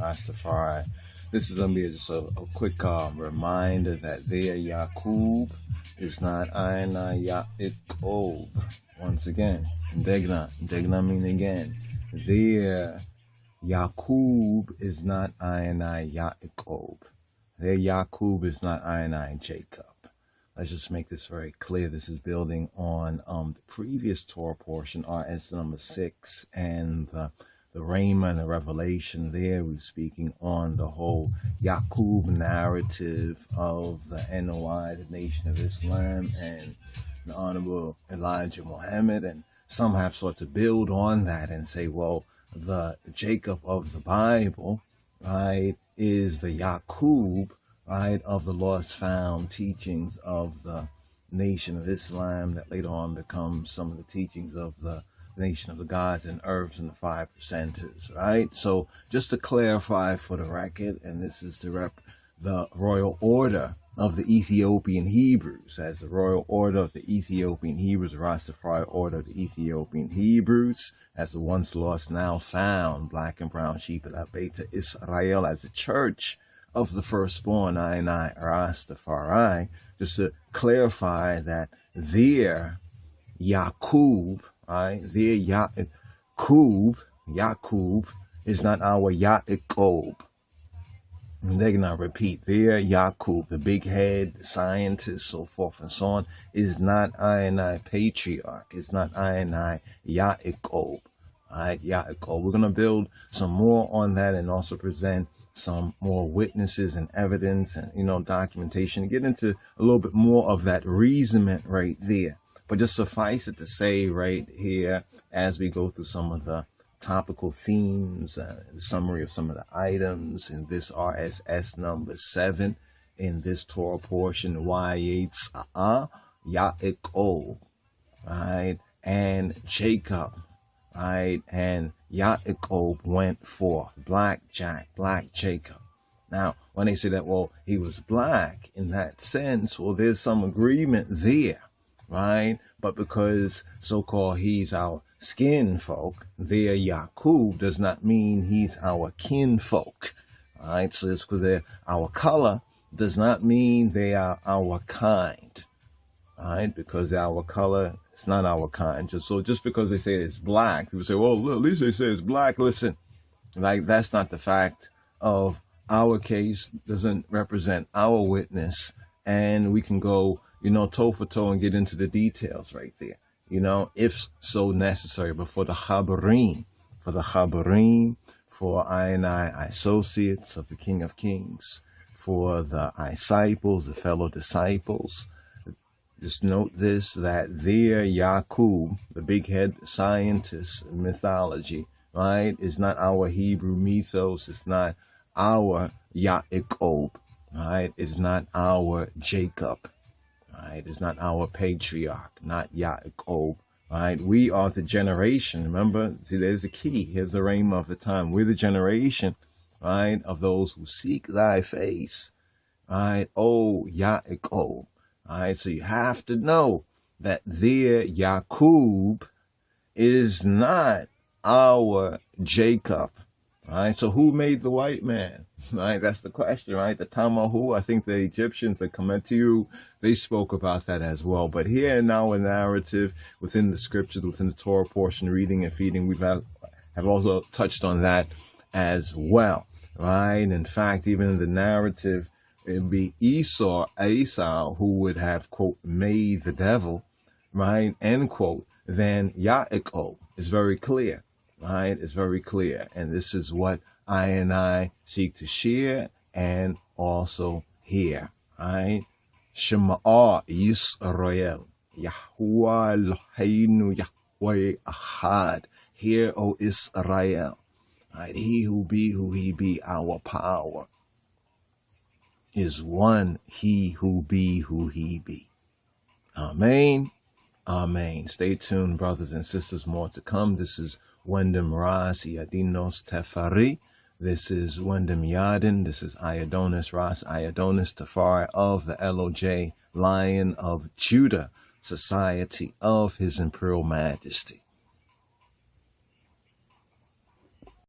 Rastafari. This is going to be just a quick reminder that there Yakub is not Yakub. Once again, Degna mean again. There Yakub is not Yakub. There Yakub is not Jacob. Let's just make this very clear. This is building on the previous Torah portion, RS number 6, and the Rhema and the revelation there. We're speaking on the whole Yakub narrative of the NOI, the Nation of Islam, and the Honorable Elijah Muhammad. And some have sought to build on that and say, well, the Jacob of the Bible, right, is the Yakub, right, of the lost found teachings of the Nation of Islam that later on becomes some of the teachings of the Nation of the Gods and Earths and the 5 percenters, right? So just to clarify for the record, and this is to rep the royal order of the Ethiopian Hebrews, as the royal order of the Ethiopian Hebrews, the Rastafari order of the Ethiopian Hebrews, as the once lost, now found, black and brown sheep of Beta Israel, as the church of the firstborn, I Rastafari, just to clarify that their Yakub, right, their Yakub is not our Yakub. They're gonna repeat, their Yakub, the big head scientist, so forth and so on, is not I patriarch, is not I Yakub. Right, Yakub. We're gonna build some more on that and also present some more witnesses and evidence and, documentation, get into a little bit more of that reasonment right there. But just suffice it to say right here, as we go through some of the topical themes, the summary of some of the items in this RSS number 7, in this Torah portion, Yaakov, right, and Jacob, right, and Yakub went forth, black Jacob. Now, when they say that, well, he was black in that sense, well, there's some agreement there, right? But because so-called he's our skin folk, their Yakub does not mean he's our kinfolk, right? So it's because they're our color does not mean they are our kind, right? Because our color, it's not our kind. Just because they say it's black, people say, well, at least they say it's black. Listen, like, that's not the fact of our case, doesn't represent our witness, and we can go, toe for toe and get into the details right there, if so necessary. But for the Chabarim, for I associates of the King of Kings, for the disciples, the fellow disciples, just note this, that their Yakub, the big head scientist mythology, right, is not our Hebrew mythos. It's not our Yaakov, right? It's not our Jacob, right? It's not our patriarch, not Yaakov, right? We are the generation. Remember, see, there's the key. Here's the rhema of the time. We're the generation, right, of those who seek thy face, right? Oh, Yaakov. All right, so you have to know that their Yakub is not our Jacob. All right, so who made the white man? All right, that's the question, right? The Tamahu, I think the Egyptians, the Kemetiu, they spoke about that as well. But here in our narrative, within the scriptures, within the Torah portion, reading and feeding, we've have also touched on that as well, right? In fact, even in the narrative, it'd be Esau, who would have, quote, made the devil, right, end quote. Then Yaakov is very clear, right? It's very clear. And this is what I seek to share and also hear, right? Shema Yisrael, Yahuwah Eloheinu, Yahweh Ahad. Hear, O Israel, right? He who be who he be, our power, is one, he who be who he be. Amen. Amen. Stay tuned, brothers and sisters. More to come. This is Wendem Ras Iadinos Tefari. This is Wendem Yadin. This is Iadonis Ras Iadonis Tefari of the LOJ, Lion of Judah Society of His Imperial Majesty.